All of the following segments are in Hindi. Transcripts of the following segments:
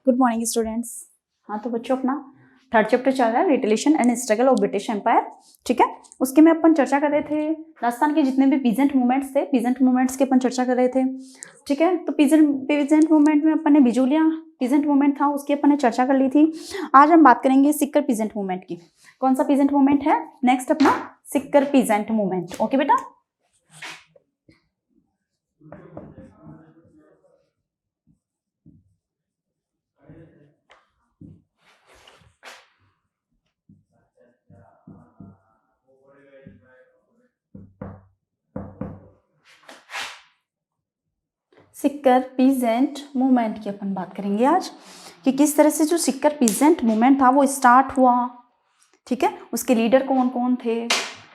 Good morning students. हाँ तो बच्चों अपना थर्ड चैप्टर चल रहा है retaliation and struggle of British empire. ठीक है, उसके में अपन चर्चा कर रहे थे राजस्थान के जितने भी पीजेंट मूवमेंट्स थे, पीजेंट मूवमेंट्स की अपन चर्चा कर रहे थे। ठीक है, तो पीजेंट मूवमेंट में अपन ने बिजुलिया पीजेंट मूवमेंट था उसकी अपन ने चर्चा कर ली थी। आज हम बात करेंगे सिक्कर पीजेंट मूवमेंट की। कौन सा पीजेंट मूवमेंट है नेक्स्ट अपना? सिक्कर पीजेंट मूवमेंट। ओके बेटा, सिक्कर पीजेंट मूवमेंट की अपन बात करेंगे आज कि किस तरह से जो सिक्कर पीजेंट मूवमेंट था वो स्टार्ट हुआ। ठीक है, उसके लीडर कौन कौन थे,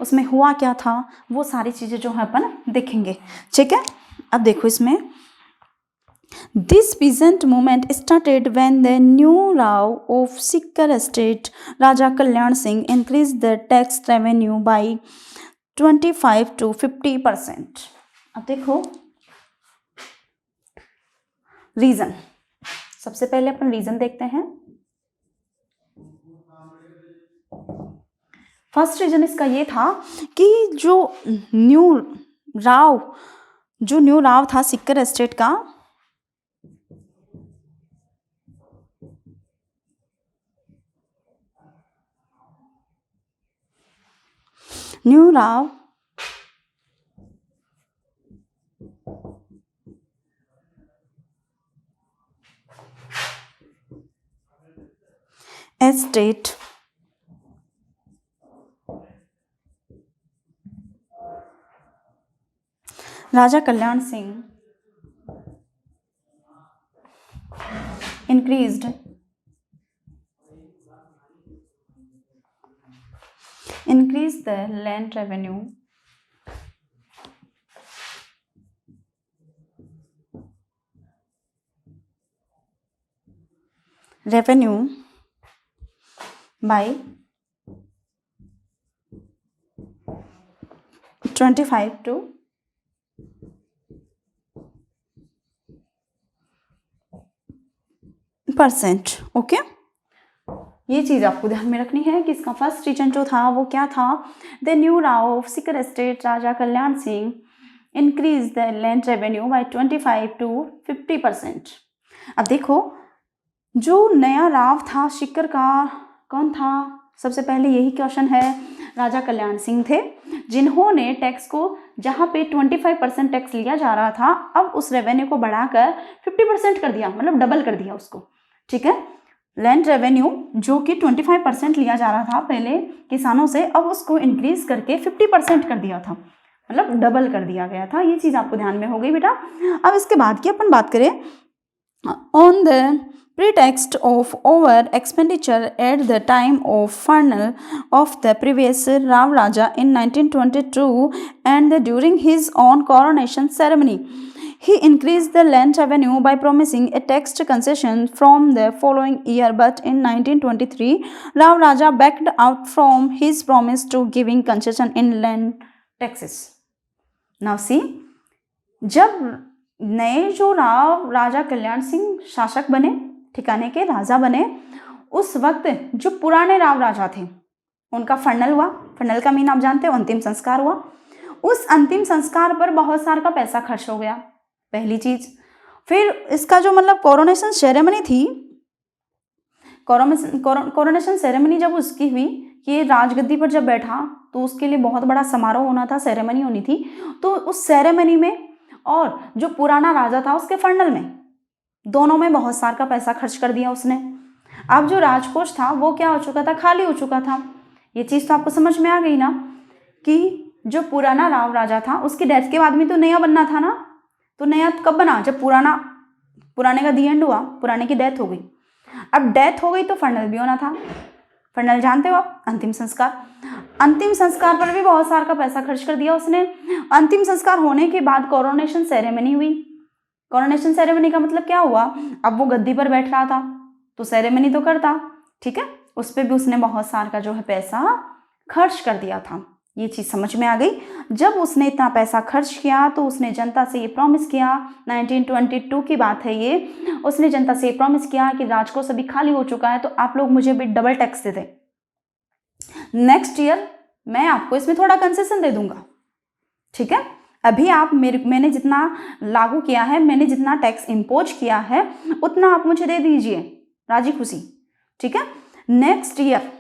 उसमें हुआ क्या था, वो सारी चीजें जो है अपन देखेंगे। ठीक है, अब देखो इसमें this peasant movement started when the new Rao of Sikar estate Raja Kalyan Singh increase the tax revenue by 25 to 50%। अब देखो रीजन, सबसे पहले अपन रीजन देखते हैं। फर्स्ट रीजन इसका ये था कि जो न्यू राव था सिक्कर एस्टेट का, new Rao estate Raja Kalyan Singh increased the land revenue by 25 to 50%। Okay, ये चीज आपको ध्यान में रखनी है कि इसका फर्स्ट रीजन जो था वो क्या था। The new Rao of Sikar estate Raja Kalyan Singh increase the land revenue by 25 to 50%। अब देखो जो नया राव था सिक्कर का कौन था, सबसे पहले यही क्वेश्चन है, राजा कल्याण सिंह थे जिन्होंने टैक्स को जहां पे 25% टैक्स लिया जा रहा था अब उस रेवेन्यू को बढ़ाकर 50% कर दिया, मतलब डबल कर दिया उसको। ठीक है, लैंड रेवेन्यू जो कि 25% लिया जा रहा था पहले किसानों से, अब उसको इंक्रीज करके 50% कर दिया था, मतलब डबल कर दिया गया था। ये चीज आपको ध्यान में हो गई बेटा। अब इसके बाद की अपन बात करें, on the pretext of over expenditure at the time of funeral of the previous Rav Raja in 1922 and during his own coronation ceremony, he increased the land revenue by promising a tax concession from the following year, but in 1923 Rav Raja backed out from his promise to giving concession in land taxes. Now see, जब नए जो राजा कल्याण सिंह शासक बने, ठिकाने के राजा बने, उस वक्त जो पुराने राव राजा थे उनका फनल हुआ। फनल का मीन आप जानते हो, अंतिम संस्कार हुआ। उस अंतिम संस्कार पर बहुत सारा का पैसा खर्च हो गया, पहली चीज। फिर इसका जो मतलब कोरोनेशन सेरेमनी थी, कोरोनेशन सेरेमनी जब उसकी हुई कि राजगद्दी पर जब बैठा तो उसके लिए बहुत बड़ा समारोह होना था, सेरेमनी होनी थी। तो उस सेरेमनी में और जो पुराना राजा था उसके फंडल में, दोनों में बहुत सारा का पैसा खर्च कर दिया उसने। अब जो राजकोष था वो क्या हो चुका था, खाली हो चुका था। ये चीज तो आपको समझ में आ गई ना कि जो पुराना राव राजा था उसकी डेथ के बाद में तो नया बनना था ना। तो नया कब बना, जब पुराने का दी एंड हुआ, पुराने की डेथ हो गई। अब डेथ हो गई तो फंडल भी होना था। फंडल जानते हो आप, अंतिम संस्कार। अंतिम संस्कार पर भी बहुत सारा का पैसा खर्च कर दिया उसने। अंतिम संस्कार होने के बाद कोरोनेशन सेरेमनी हुई। कोरोनेशन सेरेमनी का मतलब क्या हुआ, अब वो गद्दी पर बैठ रहा था तो सेरेमनी तो करता। ठीक है, उस पर भी उसने बहुत सारा का जो है पैसा खर्च कर दिया था। ये चीज़ समझ में आ गई। जब उसने इतना पैसा खर्च किया तो उसने जनता से ये प्रॉमिस किया, 1922 की बात है ये, उसने जनता से ये प्रॉमिस किया कि राजकोष अभी खाली हो चुका है तो आप लोग मुझे भी डबल टैक्स दे दें, नेक्स्ट ईयर मैं आपको इसमें थोड़ा कंसेशन दे दूंगा, ठीक है। अभी आप मैंने जितना लागू किया है, मैंने जितना टैक्स इम्पोज किया है उतना आप मुझे दे दीजिए राजी खुशी, ठीक है। नेक्स्ट ईयर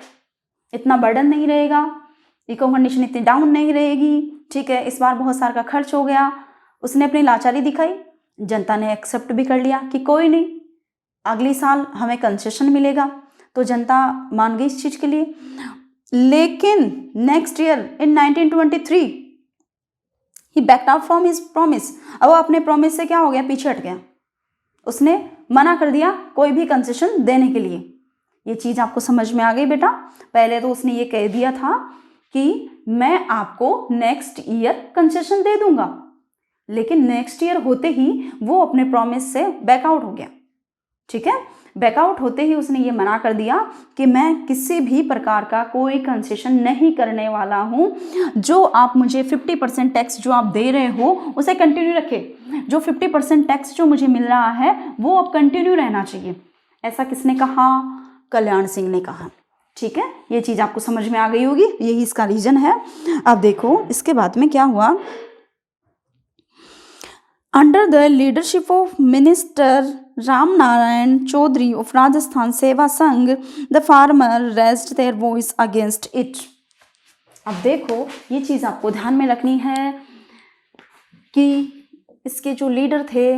इतना बर्डन नहीं रहेगा, इको कंडीशन इतनी डाउन नहीं रहेगी, ठीक है। इस बार बहुत सारा का खर्च हो गया, उसने अपनी लाचारी दिखाई, जनता ने एक्सेप्ट भी कर लिया कि कोई नहीं, अगली साल हमें कंसेशन मिलेगा, तो जनता मान गई इस चीज के लिए। लेकिन next year in 1923 he backed out from his promise. अब वो अपने प्रॉमिस से क्या हो गया, पीछे हट गया, उसने मना कर दिया कोई भी कंसेशन देने के लिए। ये चीज आपको समझ में आ गई बेटा। पहले तो उसने ये कह दिया था कि मैं आपको नेक्स्ट ईयर कंसेशन दे दूंगा, लेकिन नेक्स्ट ईयर होते ही वो अपने प्रॉमिस से बैकआउट हो गया, ठीक है। बैकआउट होते ही उसने ये मना कर दिया कि मैं किसी भी प्रकार का कोई कंसेशन नहीं करने वाला हूं, जो आप मुझे 50% टैक्स जो आप दे रहे हो उसे कंटिन्यू रखें, जो 50% टैक्स जो मुझे मिल रहा है वो अब कंटिन्यू रहना चाहिए। ऐसा किसने कहा, कल्याण सिंह ने कहा, ठीक है। ये चीज आपको समझ में आ गई होगी, यही इसका रीजन है। अब देखो इसके बाद में क्या हुआ। Under the leadership of Minister Ram Narayan Chaudhary of Rajasthan Seva Sangh, the farmer raised their voice against it. अब देखो ये चीज आपको ध्यान में रखनी है कि इसके जो लीडर थे,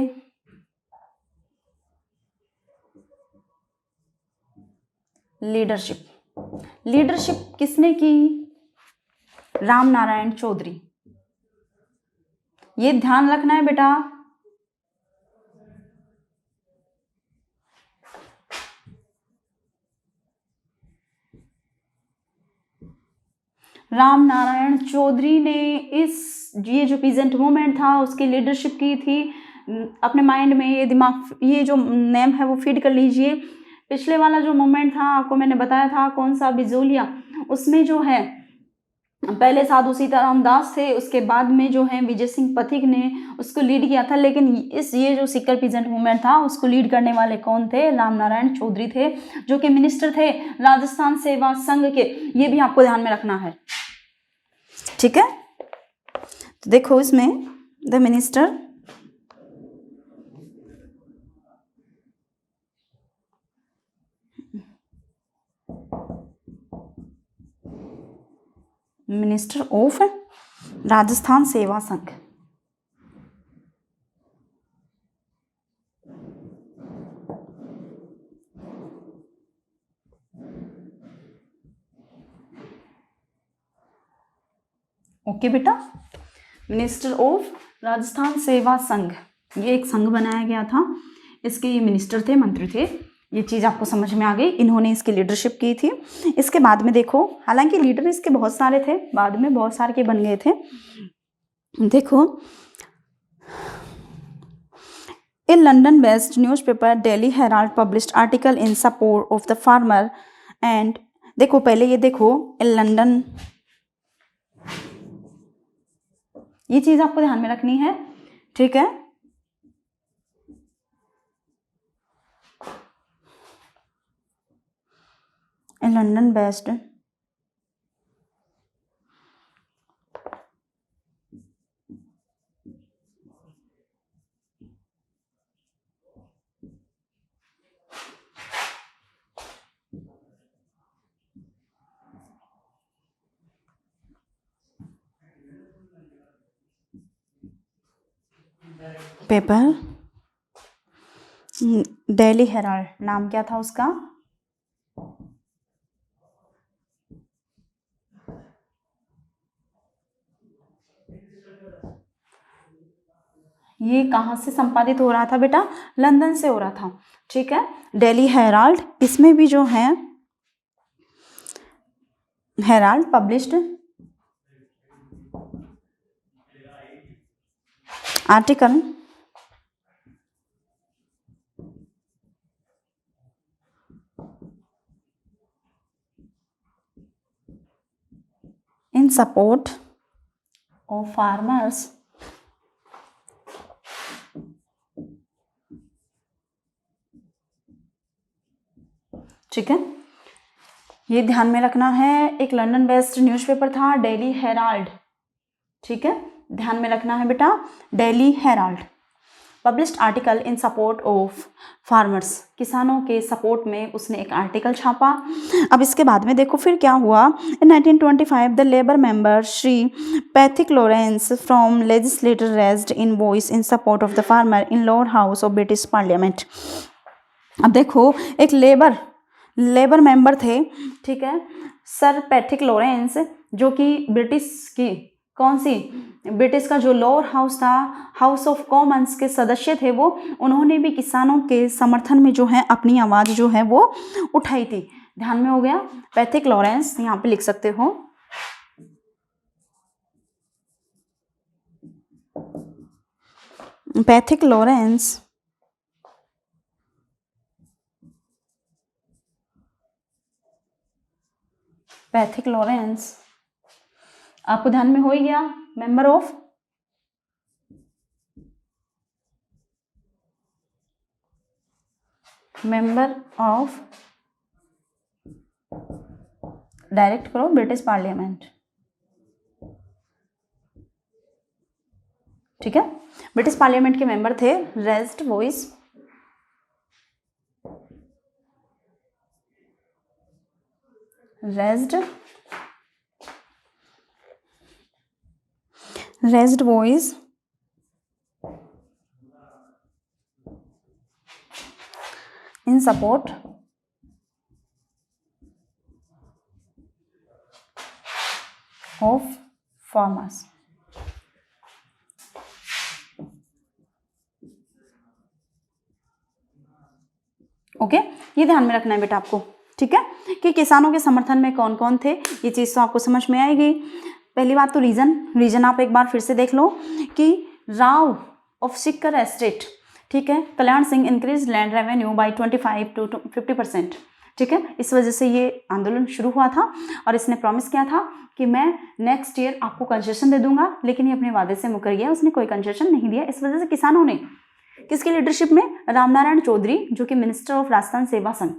लीडरशिप किसने की, राम नारायण चौधरी। ये ध्यान रखना है बेटा। राम नारायण चौधरी ने ये जो पीजेंट मूवमेंट था उसकी लीडरशिप की थी। अपने माइंड में ये ये जो नेम है वो फीड कर लीजिए। पिछले वाला जो मूवमेंट था आपको मैंने बताया था कौन सा, बिजोलिया, उसमें जो है पहले साधु सीताराम दास थे, उसके बाद में जो है विजय सिंह पथिक ने उसको लीड किया था। लेकिन ये जो सिक्कर पीजेंट मूवमेंट था उसको लीड करने वाले कौन थे, राम नारायण चौधरी थे, जो कि मिनिस्टर थे राजस्थान सेवा संघ के। ये भी आपको ध्यान में रखना है, ठीक है। तो देखो इसमें द मिनिस्टर ऑफ राजस्थान सेवा संघ, ओके बेटा। मिनिस्टर ऑफ राजस्थान सेवा संघ, ये एक संघ बनाया गया था, इसके ये मिनिस्टर थे, मंत्री थे। ये चीज़ आपको समझ में आ गई, इन्होंने इसकी लीडरशिप की थी। इसके बाद में देखो, हालांकि लीडर इसके बहुत सारे थे, बाद में बहुत सारे के बन गए थे। देखो A London-based newspaper Daily Herald published article in support of the farmer and देखो पहले ये देखो लंदन, ये चीज आपको ध्यान में रखनी है, ठीक है। London based paper daily Herald, नाम क्या था उसका, ये कहाँ से संपादित हो रहा था बेटा, लंदन से हो रहा था, ठीक है। डेली हेराल्ड, इसमें भी जो है Herald published article in support of farmers, ठीक है, ये ध्यान में रखना है। एक लंदन बेस्ड न्यूज़पेपर था डेली हेराल्ड, ठीक है, ध्यान में रखना है बेटा, daily Herald. Published article in support of farmers, किसानों के सपोर्ट में उसने एक आर्टिकल छापा। अब इसके बाद में देखो फिर क्या हुआ। इन 1925 the labour member Shri Pethick Lawrence from legislator raised in voice in support of the farmer in lower house of British parliament. अब देखो एक लेबर मेंबर थे, ठीक है, सर पैथिक लॉरेंस, जो कि ब्रिटिश का जो लोअर हाउस था, हाउस ऑफ कॉमन्स के सदस्य थे वो, उन्होंने भी किसानों के समर्थन में जो है अपनी आवाज़ जो है वो उठाई थी। ध्यान में हो गया, पैथिक लॉरेंस यहाँ पे लिख सकते हो। पैथिक लॉरेंस आपको ध्यान में हो ही गया, मेंबर ऑफ डायरेक्ट करो ब्रिटिश पार्लियामेंट, ठीक है, ब्रिटिश पार्लियामेंट के मेंबर थे। Raised voice in support of farmers। Okay, ये ध्यान में रखना है बेटा आपको, ठीक है, कि किसानों के समर्थन में कौन कौन थे, ये चीज़ तो आपको समझ में आएगी। पहली बात तो रीजन आप एक बार फिर से देख लो कि राव ऑफ सिक्कर एस्टेट, ठीक है, Kalyan Singh increase land revenue by 25 to 50%, ठीक है, इस वजह से ये आंदोलन शुरू हुआ था और इसने प्रॉमिस किया था कि मैं नेक्स्ट ईयर आपको कंसेशन दे दूंगा, लेकिन ये अपने वादे से मुकर गया, उसने कोई कंसेशन नहीं दिया। इस वजह से किसानों ने किसकी लीडरशिप में, रामनारायण चौधरी, जो कि मिनिस्टर ऑफ राजस्थान सेवा संघ,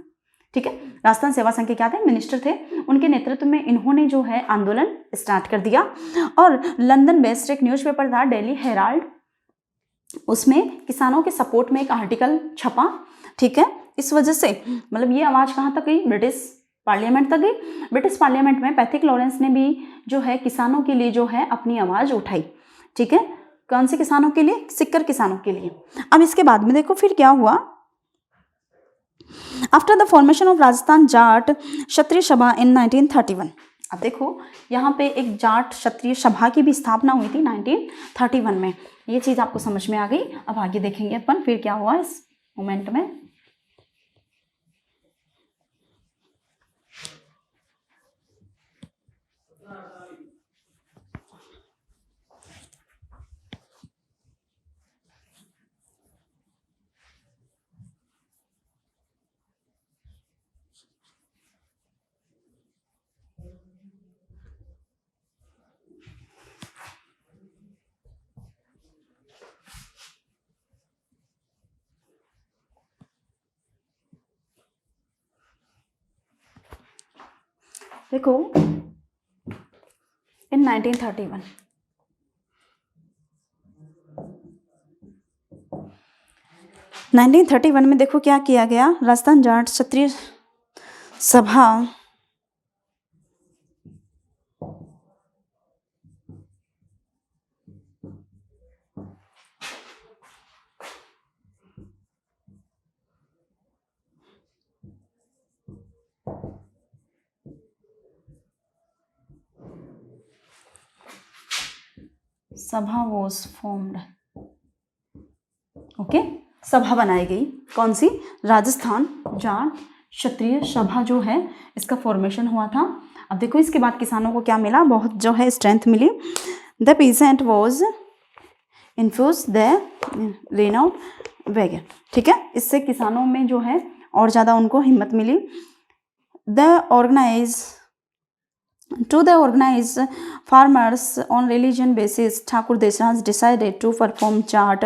ठीक है, राजस्थान सेवा संघ के क्या थे, मिनिस्टर थे, उनके नेतृत्व में इन्होंने जो है आंदोलन स्टार्ट कर दिया। और लंदन बेस्ड एक न्यूज़पेपर था डेली हेराल्ड, उसमें किसानों के सपोर्ट में एक आर्टिकल छपा, ठीक है, इस वजह से मतलब ये आवाज़ कहाँ तक गई, ब्रिटिश पार्लियामेंट तक गई। ब्रिटिश पार्लियामेंट में पैथिक लॉरेंस ने भी जो है किसानों के लिए जो है अपनी आवाज़ उठाई, ठीक है, कौन से किसानों के लिए, सिक्कर किसानों के लिए। अब इसके बाद में देखो फिर क्या हुआ। After the formation of Rajasthan Jat Kshatriya Sabha in 1931, अब देखो यहाँ पे एक जाट क्षत्रिय सभा की भी स्थापना हुई थी 1931 में। ये चीज़ आपको समझ में आ गई। अब आगे देखेंगे अपन फिर क्या हुआ इस मोमेंट में। देखो इन 1931 में देखो क्या किया गया, राजस्थान जाट क्षत्रिय सभा वॉज फॉर्म्ड, ओके, सभा बनाई गई, कौन सी, राजस्थान जाट क्षत्रिय सभा जो है इसका फॉर्मेशन हुआ था। अब देखो इसके बाद किसानों को क्या मिला, बहुत जो है स्ट्रेंथ मिली। The peasant was infuse the renewed vigour, ठीक है, इससे किसानों में जो है और ज़्यादा उनको हिम्मत मिली। The To the organized farmers on religion basis, Thakur Desraj decided to perform Jat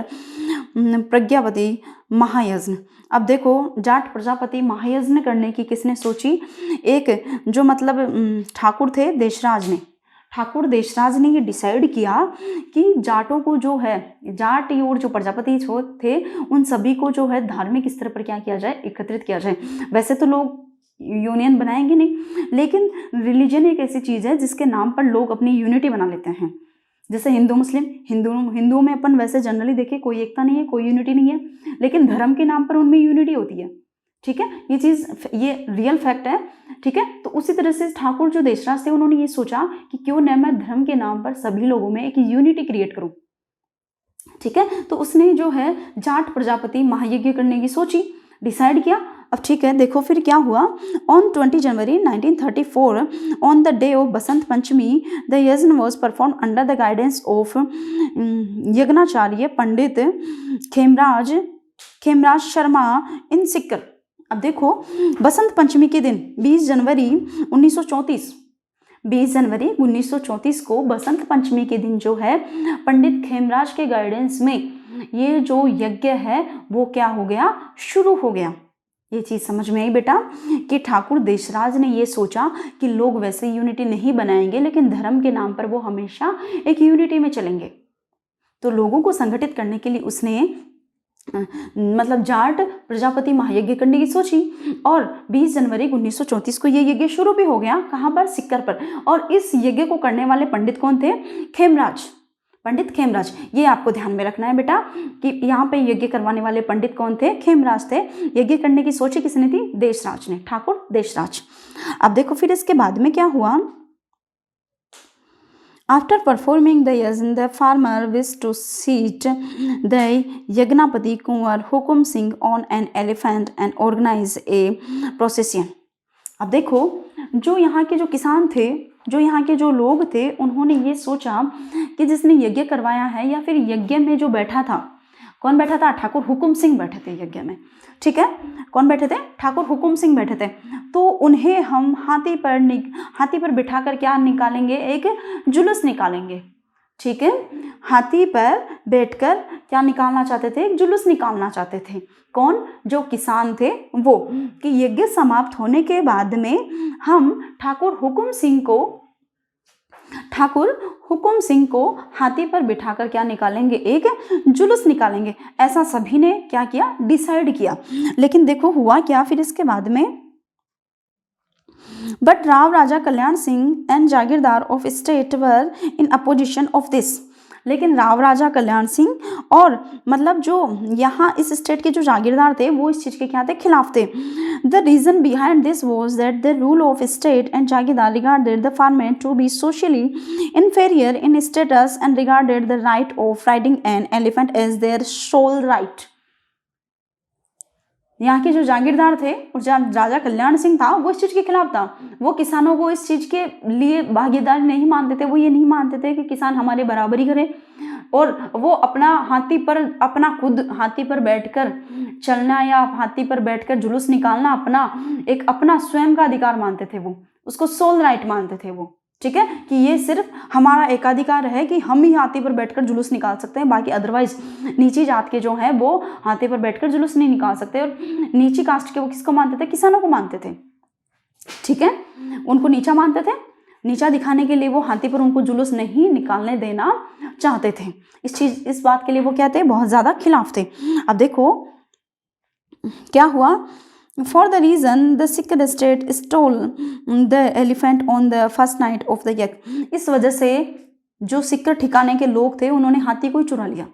Prajapati Mahayagya. अब देखो जाट प्रजापति महायज्ञ करने की किसने सोची? एक जो मतलब ठाकुर थे देशराज ने, ठाकुर देशराज ने ये डिसाइड किया कि जाटों को जो है, जाट और जो प्रजापति थे उन सभी को जो है धार्मिक स्तर पर क्या किया जाए, एकत्रित किया जाए। वैसे तो लोग यूनियन बनाएंगे नहीं, लेकिन रिलीजन एक ऐसी चीज़ है जिसके नाम पर लोग अपनी यूनिटी बना लेते हैं। जैसे हिंदू मुस्लिम, हिंदुओं में अपन वैसे जनरली देखें कोई एकता नहीं है, कोई यूनिटी नहीं है, लेकिन धर्म के नाम पर उनमें यूनिटी होती है। ठीक है, ये चीज़, ये रियल फैक्ट है। ठीक है, तो उसी तरह से ठाकुर जो देशराज थे उन्होंने ये सोचा कि क्यों न मैं धर्म के नाम पर सभी लोगों में एक यूनिटी क्रिएट करूं। ठीक है, तो उसने जो है जाट प्रजापति महायज्ञ करने की सोची, डिसाइड किया। अब ठीक है, देखो फिर क्या हुआ। On 20 January 1934 on the day of Basant Panchami the yagya was perform under the guidance of Yagyacharya Pandit Khemraj Sharma in Sikar. अब देखो बसंत पंचमी के दिन 20 जनवरी 1934 को बसंत पंचमी के दिन जो है पंडित खेमराज के गाइडेंस में ये जो यज्ञ है वो क्या हो गया, शुरू हो गया। ये चीज़ समझ में आई बेटा कि ठाकुर देशराज ने ये सोचा कि लोग वैसे यूनिटी नहीं बनाएंगे, लेकिन धर्म के नाम पर वो हमेशा एक यूनिटी में चलेंगे। तो लोगों को संगठित करने के लिए उसने मतलब जाट प्रजापति महायज्ञ करने की सोची, और 20 जनवरी 1934 को ये यज्ञ शुरू भी हो गया। कहाँ पर? सिक्कर पर। और इस यज्ञ को करने वाले पंडित कौन थे? खेमराज, पंडित खेमराज। ये आपको ध्यान में रखना है बेटा कि यहाँ पे यज्ञ करवाने वाले पंडित कौन थे? खेमराज थे। यज्ञ करने की सोची किसने थी? देशराज ने, ठाकुर देशराज। अब देखो फिर इसके बाद में क्या हुआ। After performing the yajna, the farmer wished to seat the Yagnapati Kunwar Hukum Singh on an elephant and organize a procession. अब देखो जो यहाँ के जो किसान थे, जो यहाँ के जो लोग थे, उन्होंने ये सोचा कि जिसने यज्ञ करवाया है या फिर यज्ञ में जो बैठा था, कौन बैठा था? ठाकुर हुकुम सिंह बैठे थे यज्ञ में। ठीक है, कौन बैठे थे? ठाकुर हुकुम सिंह बैठे थे। तो उन्हें हम हाथी पर बिठाकर क्या निकालेंगे? एक जुलूस निकालेंगे। ठीक है, हाथी पर बैठकर क्या निकालना चाहते थे? एक जुलूस निकालना चाहते थे। कौन? जो किसान थे वो, कि यज्ञ समाप्त होने के बाद में हम ठाकुर हुकुम सिंह को हाथी पर बिठाकर क्या निकालेंगे? एक जुलूस निकालेंगे। ऐसा सभी ने क्या किया? डिसाइड किया। लेकिन देखो हुआ क्या फिर इसके बाद में। But Rao Raja Kalyan Singh and jagirdar of state were in opposition of this. लेकिन राव राजा कल्याण सिंह और मतलब जो यहाँ इस स्टेट के जो जागीरदार थे वो इस चीज़ के क्या थे? खिलाफ थे। The reason behind this was that the rule of state and jagirdar regarded the farmer to be socially inferior in status and regarded the right of riding an elephant as their sole right. यहाँ के जो जागीरदार थे और राजा कल्याण सिंह था वो इस चीज़ के खिलाफ था। वो किसानों को इस चीज़ के लिए भागीदार नहीं मानते थे। वो ये नहीं मानते थे कि किसान हमारे बराबरी करे, और वो अपना खुद हाथी पर बैठकर चलना या हाथी पर बैठकर जुलूस निकालना अपना स्वयं का अधिकार मानते थे। वो उसको सोल राइट मानते थे वो। ठीक है, कि ये सिर्फ हमारा एकाधिकार है कि हम ही हाथी पर बैठकर जुलूस निकाल सकते हैं, बाकी अदरवाइज नीची जात के जो हैं वो हाथी पर बैठकर जुलूस नहीं निकाल सकते। और नीची कास्ट के वो किसको मानते थे? किसानों को मानते थे। ठीक है, उनको नीचा मानते थे। नीचा दिखाने के लिए वो हाथी पर उनको जुलूस नहीं निकालने देना चाहते थे। इस बात के लिए वो क्या थे? बहुत ज़्यादा खिलाफ थे। अब देखो क्या हुआ। For the reason the Sikh state stole the elephant on the first night of the yajna. इस वजह से जो सिक्कर ठिकाने के लोग थे उन्होंने हाथी को ही चुरा लिया।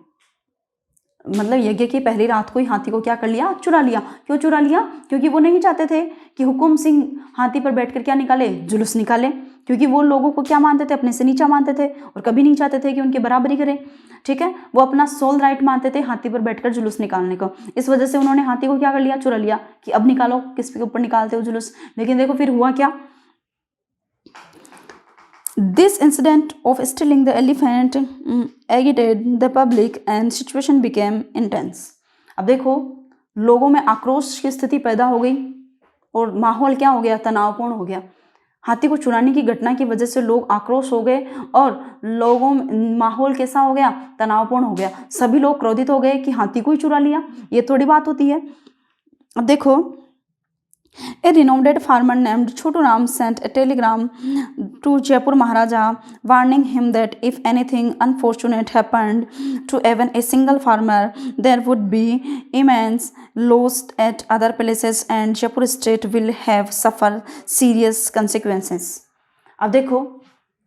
मतलब यज्ञ की पहली रात को ही हाथी को क्या कर लिया? चुरा लिया। क्यों चुरा लिया? क्योंकि वो नहीं चाहते थे कि हुकुम सिंह हाथी पर बैठकर क्या निकाले? जुलूस निकाले। क्योंकि वो लोगों को क्या मानते थे? अपने से नीचा मानते थे और कभी नहीं चाहते थे कि उनकी बराबरी करें। ठीक है, वो अपना सोल राइट मानते थे हाथी पर बैठकर जुलूस निकालने को। इस वजह से उन्होंने हाथी को क्या कर लिया? चुरा लिया कि अब निकालो, किस के ऊपर निकालते हो जुलूस। लेकिन देखो फिर हुआ क्या। This incident of stealing the elephant agitated the public and situation became intense. अब देखो लोगों में आक्रोश की स्थिति पैदा हो गई और माहौल क्या हो गया? तनावपूर्ण हो गया। हाथी को चुराने की घटना की वजह से लोग आक्रोश हो गए और लोगों माहौल कैसा हो गया, तनावपूर्ण हो गया। सभी लोग क्रोधित हो गए कि हाथी को ही चुरा लिया, ये थोड़ी बात होती है। अब देखो, A renowned farmer named Chotu Ram sent a telegram to Jaipur Maharaja warning him that if anything unfortunate happened to even a single farmer, there would be immense loss at other places and Jaipur state will have suffer serious consequences. अब देखो,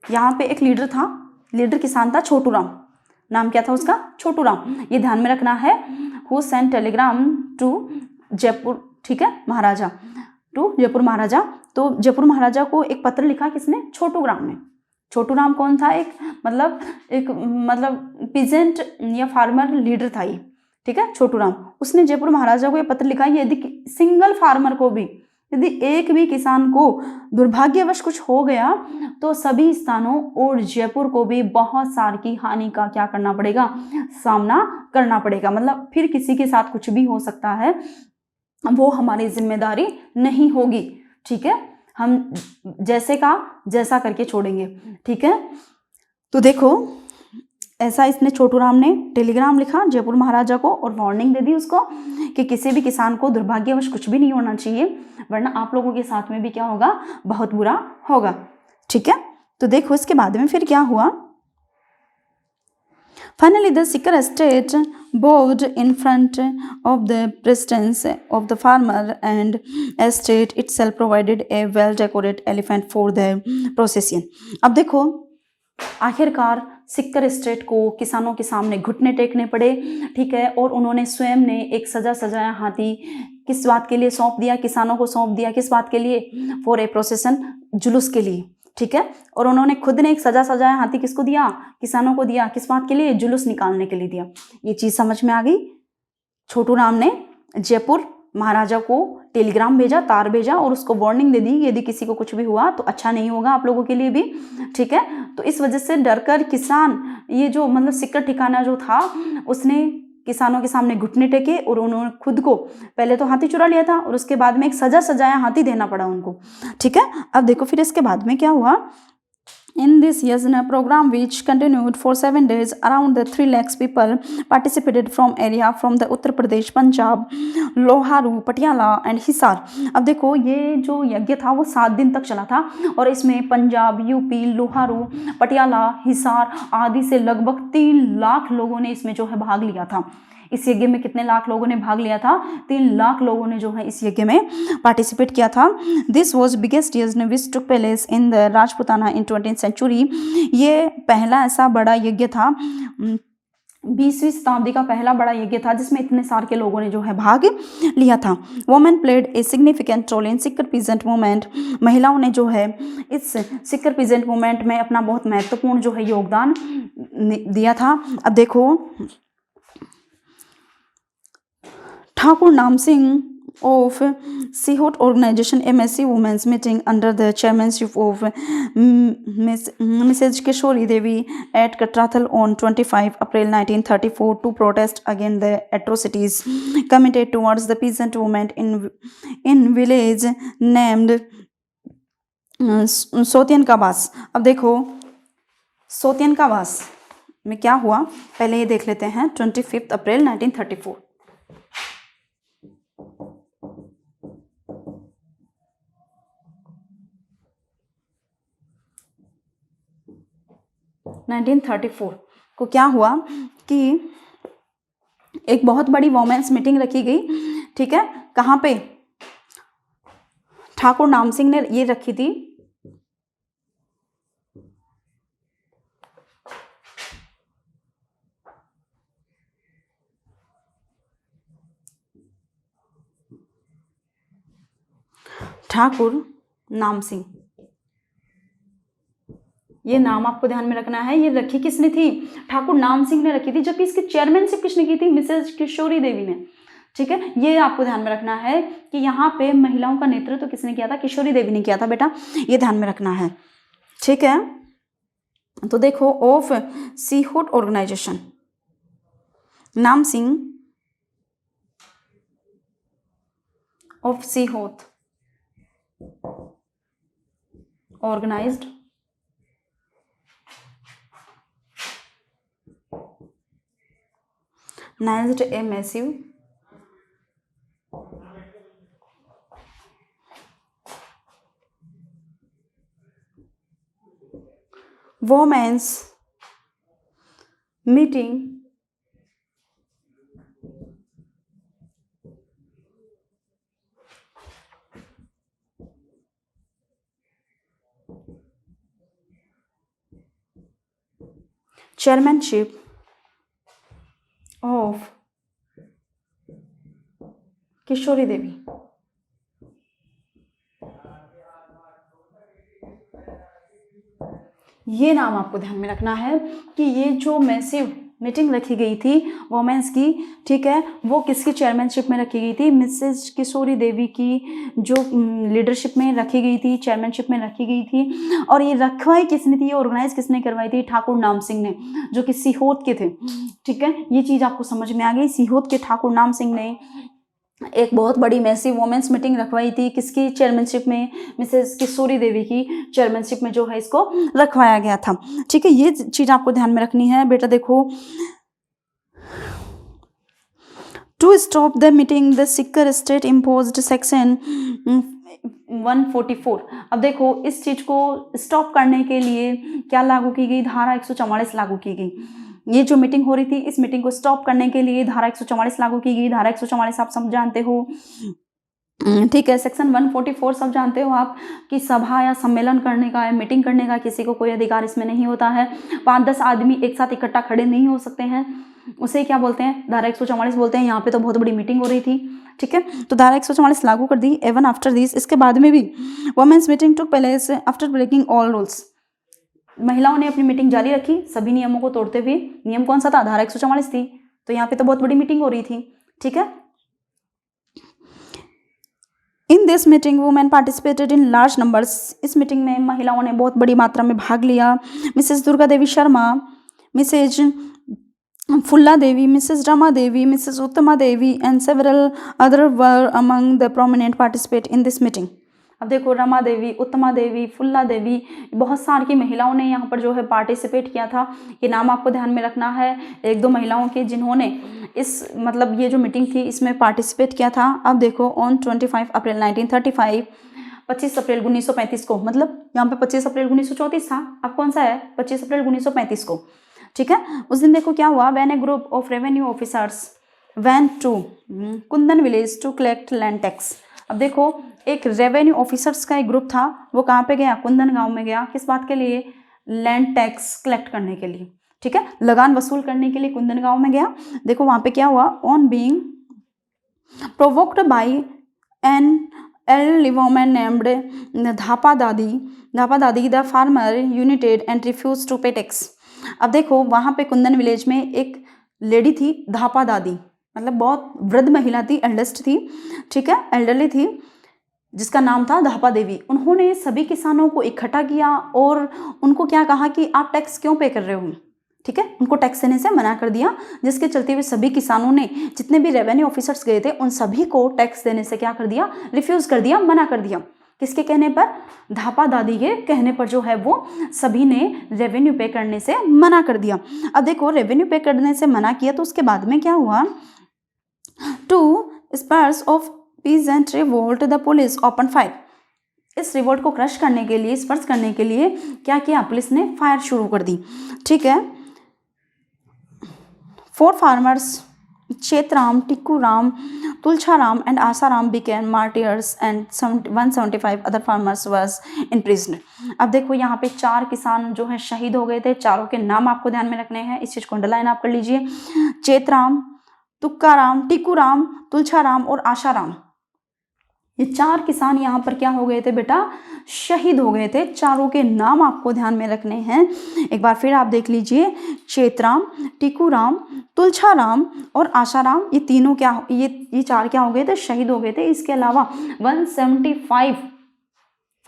यहाँ पे एक लीडर था, लीडर किसान था छोटू राम। नाम क्या था उसका? छोटू राम। ये ध्यान में रखना है। Who sent telegram to Jaipur, ठीक है, महाराजा, टू जयपुर महाराजा। तो जयपुर महाराजा को एक पत्र लिखा किसने? छोटू राम ने। छोटू राम कौन था? एक मतलब पीजेंट या फार्मर लीडर था ये, ठीक है, छोटू राम। उसने जयपुर महाराजा को ये पत्र लिखा, यदि सिंगल फार्मर को भी, यदि एक भी किसान को दुर्भाग्यवश कुछ हो गया तो सभी स्थानों और जयपुर को भी बहुत सारी की हानि का क्या करना पड़ेगा? सामना करना पड़ेगा। मतलब फिर किसी के साथ कुछ भी हो सकता है, वो हमारी जिम्मेदारी नहीं होगी, ठीक है, हम जैसे का जैसा करके छोड़ेंगे, ठीक है। तो देखो, ऐसा इसने छोटू राम ने टेलीग्राम लिखा जयपुर महाराजा को और वार्निंग दे दी उसको कि किसी भी किसान को दुर्भाग्यवश कुछ भी नहीं होना चाहिए, वरना आप लोगों के साथ में भी क्या होगा? बहुत बुरा होगा, ठीक है। तो देखो, इसके बाद में फिर क्या हुआ? Finally, the Sikar estate bowed in front of the residence of the farmer, and estate itself provided a well-decorated elephant for the procession. अब देखो, आखिरकार सिक्कर एस्टेट को किसानों के सामने घुटने टेकने पड़े, ठीक है, और उन्होंने स्वयं ने एक सजा सजाया हाथी किस बात के लिए सौंप दिया? किसानों को सौंप दिया। किस बात के लिए? फॉर ए प्रोसेसन, जुलूस के लिए, ठीक है। और उन्होंने खुद ने एक सजा सजाया हाथी किसको दिया? किसानों को दिया। किस बात के लिए? जुलूस निकालने के लिए दिया। ये चीज समझ में आ गई। छोटू राम ने जयपुर महाराजा को टेलीग्राम भेजा, तार भेजा और उसको वार्निंग दे दी यदि किसी को कुछ भी हुआ तो अच्छा नहीं होगा आप लोगों के लिए भी, ठीक है। तो इस वजह से डरकर किसान, ये जो मतलब सिक्कर ठिकाना जो था, उसने किसानों के सामने घुटने टेके और उन्होंने खुद को पहले तो हाथी चुरा लिया था और उसके बाद में एक सजा सजाया हाथी देना पड़ा उनको, ठीक है। अब देखो फिर इसके बाद में क्या हुआ? In this Yajna program, which continued for 7 days, around 3 lakhs people participated from area from the Uttar Pradesh, Punjab, Loharu, Patiala and Hisar. अब देखो, ये जो यज्ञ था वो 7 दिन तक चला था और इसमें पंजाब, यूपी, लोहारू, पटियाला, हिसार आदि से लगभग 3 लाख लोगों ने इसमें जो है भाग लिया था। इस यज्ञ में कितने लाख लोगों ने भाग लिया था? 3 लाख लोगों ने जो है इस यज्ञ में पार्टिसिपेट किया था। This was biggest yagya which took place in the Rajputana in 20th century. ये पहला ऐसा बड़ा यज्ञ था, 20वीं शताब्दी का पहला बड़ा यज्ञ था जिसमें इतने सारे के लोगों ने जो है भाग लिया था। Women played a significant role in Sikar peasant movement. महिलाओं ने जो है इस सिक्कर पीजेंट मूवमेंट में अपना बहुत महत्वपूर्ण जो है योगदान दिया था। अब देखो, ठाकुर नाम Singh of Sihot organization a massive women's meeting under the chairmanship of Mrs. Kishori Devi at Katrathal on 25 April 1934 to protest against the atrocities committed towards the peasant women in village named सोतियन का बास। अब देखो, सोतियन का बास में क्या हुआ पहले ये देख लेते हैं। 25 अप्रैल 1934 1934 को क्या हुआ कि एक बहुत बड़ी वोमेन्स मीटिंग रखी गई, ठीक है। कहाँ पे? ठाकुर नाम सिंह ने ये रखी थी ठाकुर नाम सिंह, ये नाम आपको ध्यान में रखना है। ये रखी किसने थी? ठाकुर नाम सिंह ने रखी थी, जबकि इसकी चेयरमैनशिप किसने की थी? मिसेज किशोरी देवी ने, ठीक है। ये आपको ध्यान में रखना है कि यहाँ पे महिलाओं का नेतृत्व तो किसने किया था? किशोरी देवी ने किया था बेटा, ये ध्यान में रखना है, ठीक है। तो देखो, ऑफ सीहोट ऑर्गेनाइजेशन, नाम Singh of Sihot organized a massive women's meeting chairmanship of Kishori Devi. ये नाम आपको ध्यान में रखना है कि ये जो मैसिव मीटिंग रखी गई थी वोमेंस की, ठीक है, वो किसकी चेयरमैनशिप में रखी गई थी? मिसेस किशोरी देवी की जो लीडरशिप में रखी गई थी, चेयरमैनशिप में रखी गई थी। और ये रखवाई किसने थी, ऑर्गेनाइज किसने करवाई थी? ठाकुर नाम सिंह ने, जो कि सीहोर के थे। ठीक है, ये चीज़ आपको समझ में आ गई। सीहोर के ठाकुर नाम सिंह ने एक बहुत बड़ी मैसिव वोमेंस मीटिंग रखवाई थी, किसकी चेयरमैनशिप में? मिसेस किशोरी देवी की चेयरमैनशिप में जो है इसको रखवाया गया था। ठीक है, ये चीज़ आपको ध्यान में रखनी है बेटा। देखो, to stop the meeting the Sikar state imposed section 144। अब देखो, इस चीज़ को स्टॉप करने के लिए क्या लागू की गई? धारा 144 लागू की गई। ये जो मीटिंग हो रही थी, इस मीटिंग को स्टॉप करने के लिए धारा 144 लागू की गई। धारा 144 आप सब जानते हो, ठीक है। सेक्शन 144 सब जानते हो आप कि सभा या सम्मेलन करने का या मीटिंग करने का किसी को कोई अधिकार इसमें नहीं होता है। 5-10 आदमी एक साथ इकट्ठा खड़े नहीं हो सकते हैं, उसे क्या बोलते हैं? धारा 144 बोलते हैं। यहाँ पे तो बहुत बड़ी मीटिंग हो रही थी, ठीक है, तो धारा 144 लागू कर दी। एवन आफ्टर दिस, इसके बाद में भी women's meeting took place after breaking all rules. महिलाओं ने अपनी मीटिंग जारी रखी सभी नियमों को तोड़ते हुए। नियम कौन सा था? धारा 144 थी। तो यहाँ पे तो बहुत बड़ी मीटिंग हो रही थी, ठीक है। In this meeting women participated in large numbers. इस मीटिंग में महिलाओं ने बहुत बड़ी मात्रा में भाग लिया। Mrs Durga Devi Sharma, Mrs Fulla Devi, Mrs Rama Devi, Mrs Uttama Devi and several other were among the prominent participate in this meeting. अब देखो, रमा देवी, उत्तमा देवी, फुल्ला देवी, बहुत सारी महिलाओं ने यहाँ पर जो है पार्टिसिपेट किया था। ये नाम आपको ध्यान में रखना है, 1-2 महिलाओं के जिन्होंने इस मतलब ये जो मीटिंग थी इसमें पार्टिसिपेट किया था। अब देखो, ऑन 25 अप्रैल 1935, 25 अप्रैल 1935 को, मतलब यहाँ पे 25 अप्रैल 1934 था, अब कौन सा है? 25 अप्रैल 1935 को, ठीक है। उस दिन देखो क्या हुआ? When a group of revenue officers went to Kundan village to collect land tax. अब देखो, एक रेवेन्यू ऑफिसर्स का एक ग्रुप था, वो कहाँ पे गया? कुंदन गांव में गया। किस बात के लिए? लैंड टैक्स कलेक्ट करने के लिए, ठीक है, लगान वसूल करने के लिए कुंदन गांव में गया। देखो वहां पे क्या हुआ? On being provoked by an elderly woman named Dhapa Dadi the farmer united and refuse to pay tax. अब देखो, वहां पे कुंदन विलेज में एक लेडी थी, धापा दादी, मतलब बहुत वृद्ध महिला थी, एल्डेस्ट थी, ठीक है, एल्डरली थी, जिसका नाम था धापा देवी। उन्होंने सभी किसानों को इकट्ठा किया और उनको क्या कहा कि आप टैक्स क्यों पे कर रहे हो, ठीक है, उनको टैक्स देने से मना कर दिया। जिसके चलते हुए सभी किसानों ने, जितने भी रेवेन्यू ऑफिसर्स गए थे, उन सभी को टैक्स देने से क्या कर दिया? रिफ्यूज कर दिया, मना कर दिया। किसके कहने पर? धापा दादी के कहने पर जो है वो सभी ने रेवेन्यू पे करने से मना कर दिया। अब देखो, रेवेन्यू पे करने से मना किया तो उसके बाद में क्या हुआ? To spurs of peasant revolt the police open fire. इस रिवोल्ट को क्रश करने के लिए, स्पर्श करने के लिए क्या किया? पुलिस ने फायर शुरू कर दी, ठीक है। 4 farmers Chetram, Tikkuram, Tulchharam and Asaram became martyrs and 175 other farmers was imprisoned। अब देखो, यहाँ पे 4 किसान जो है शहीद हो गए थे। चारों के नाम आपको ध्यान में रखने हैं, इस चीज को अंडरलाइन आप कर लीजिए। चेतराम, तुक्काराम, टिक्कूराम, तुलछाराम और आशाराम, ये 4 किसान यहाँ पर क्या हो गए थे बेटा? शहीद हो गए थे। चारों के नाम आपको ध्यान में रखने हैं, एक बार फिर आप देख लीजिए। चेतराम, टिक्कूराम, तुलछाराम और आशाराम, ये तीनों क्या, ये 4 क्या हो गए थे? शहीद हो गए थे। इसके अलावा 175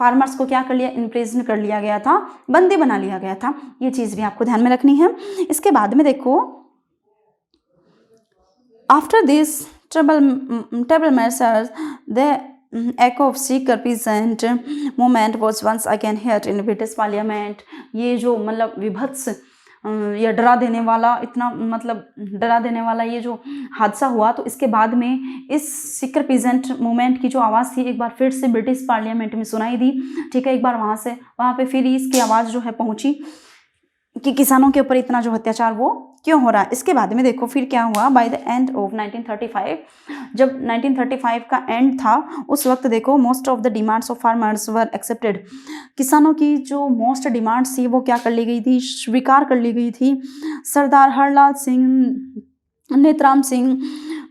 फार्मर्स को क्या कर लिया? इम्प्रिजन कर लिया गया था, बंदी बना लिया गया था। ये चीज भी आपको ध्यान में रखनी है। इसके बाद में देखो, after this trouble measures, the echo of seeker peasant movement was once again heard in British Parliament। ये जो मतलब विभत्स या डरा देने वाला, इतना मतलब डरा देने वाला ये जो हादसा हुआ, तो इसके बाद में इस सीकर पीजेंट मूवमेंट की जो आवाज़ थी एक बार फिर से ब्रिटिश पार्लियामेंट में सुनाई दी। ठीक है, एक बार वहाँ पे फिर इसकी आवाज़ जो है पहुँची कि किसानों के ऊपर इतना जो अत्याचार वो क्यों हो रहा है। इसके बाद में देखो फिर क्या हुआ, बाय द एंड ऑफ 1935, जब 1935 का एंड था उस वक्त देखो most of the demands of farmers were accepted. किसानों की जो मोस्ट डिमांड्स थी वो क्या कर ली गई थी, स्वीकार कर ली गई थी। सरदार हरलाल सिंह, नेतराम सिंह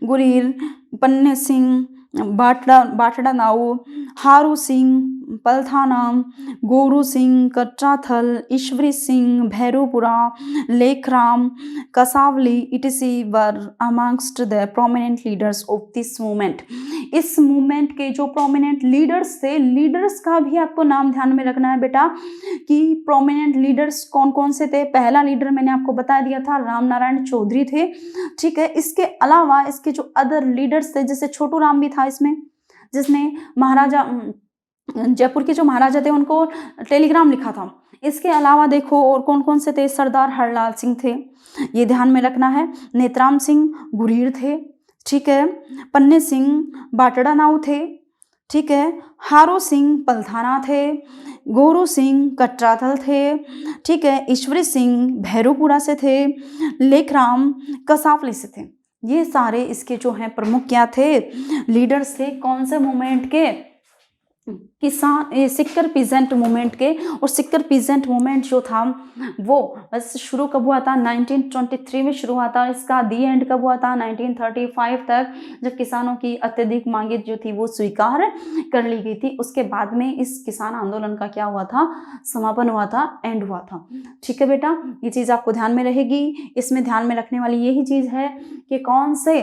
गुरीर, पन्ने सिंह बाटड़ा नाऊ, हारू Singh Palthanam, Goru Singh Katrathal, Ishwari Singh Bhairupura, Lekhram Kasawali etc were amongst the prominent leaders of this movement. इस मूवमेंट के जो प्रोमिनेंट लीडर्स थे, लीडर्स का भी आपको नाम ध्यान में रखना है बेटा कि प्रोमिनेंट लीडर्स कौन कौन से थे। पहला लीडर मैंने आपको बता दिया था, राम नारायण चौधरी थे। ठीक है, इसके अलावा इसके जो अदर लीडर्स थे, जैसे छोटू राम भी था इसमें, जिसने महाराजा जयपुर के जो महाराजा थे उनको टेलीग्राम लिखा था। इसके अलावा देखो और कौन कौन से थे, सरदार हरलाल सिंह थे, ये ध्यान में रखना है। नेतराम सिंह गुरीर थे। ठीक है, पन्ने सिंह बाटड़ा नाऊ थे। ठीक है, हारो सिंह पलथाना थे, गोरू सिंह कट्राथल थे। ठीक है, ईश्वरी सिंह भैरूपुरा से थे, लेखराम कसावली से थे। ये सारे इसके जो हैं प्रमुख क्या थे, लीडर्स थे। कौन से मूवमेंट के, किसान सिक्कर पीजेंट मूवमेंट के। और सिक्कर पीजेंट मूवमेंट जो था वो बस शुरू कब हुआ था, 1923 में शुरू हुआ था। इसका दी एंड कब हुआ था, 1935 तक, जब किसानों की अत्यधिक मांगे जो थी वो स्वीकार कर ली गई थी। उसके बाद में इस किसान आंदोलन का क्या हुआ था, समापन हुआ था, एंड हुआ था। ठीक है बेटा, ये चीज़ आपको ध्यान में रहेगी। इसमें ध्यान में रखने वाली यही चीज़ है कि कौन से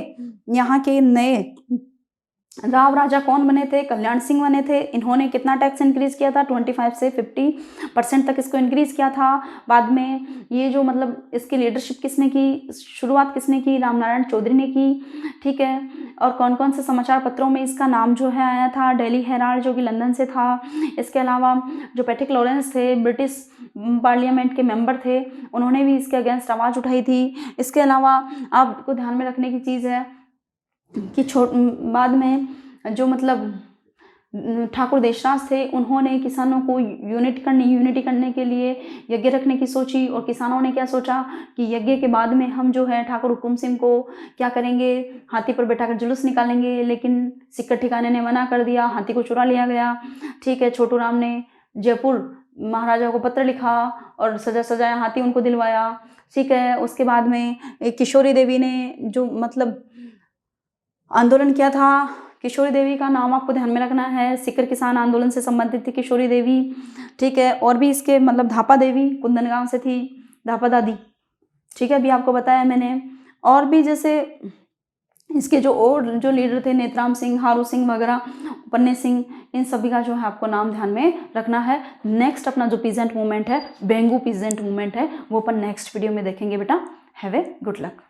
यहाँ के नए राव राजा कौन बने थे, कल्याण सिंह बने थे। इन्होंने कितना टैक्स इंक्रीज किया था, 25 से 50% तक इसको इंक्रीज किया था। बाद में ये जो मतलब इसकी लीडरशिप किसने की, शुरुआत किसने की, राम नारायण चौधरी ने की। ठीक है, और कौन कौन से समाचार पत्रों में इसका नाम जो है आया था, डेली हेराल्ड जो कि लंदन से था। इसके अलावा जो पैट्रिक लॉरेंस थे, ब्रिटिश पार्लियामेंट के मेंबर थे, उन्होंने भी इसके अगेंस्ट आवाज़ उठाई थी। इसके अलावा आपको ध्यान में रखने की चीज़ है कि बाद में जो मतलब ठाकुर देशराज थे, उन्होंने किसानों को यूनिटी करने के लिए यज्ञ रखने की सोची। और किसानों ने क्या सोचा कि यज्ञ के बाद में हम जो है ठाकुर हुकुम सिंह को क्या करेंगे, हाथी पर बैठाकर जुलूस निकालेंगे। लेकिन सिक्कर ठिकाने ने मना कर दिया, हाथी को चुरा लिया गया। ठीक है, छोटू राम ने जयपुर महाराजा को पत्र लिखा और सजाया हाथी उनको दिलवाया। ठीक है, उसके बाद में किशोरी देवी ने जो मतलब आंदोलन किया था, किशोरी देवी का नाम आपको ध्यान में रखना है, सिक्कर किसान आंदोलन से संबंधित थी किशोरी देवी। ठीक है, और भी इसके मतलब धापा देवी कुंदनगांव से थी, धापा दादी। ठीक है, अभी आपको बताया मैंने। और भी जैसे इसके जो लीडर थे, नेतराम सिंह, हारू सिंह वगैरह, पन्ने सिंह, इन सभी का जो है आपको नाम ध्यान में रखना है। नेक्स्ट अपना जो पीजेंट मूवमेंट है, बेंगू पीजेंट मूवमेंट है, वो अपन नेक्स्ट वीडियो में देखेंगे बेटा। Have a good luck.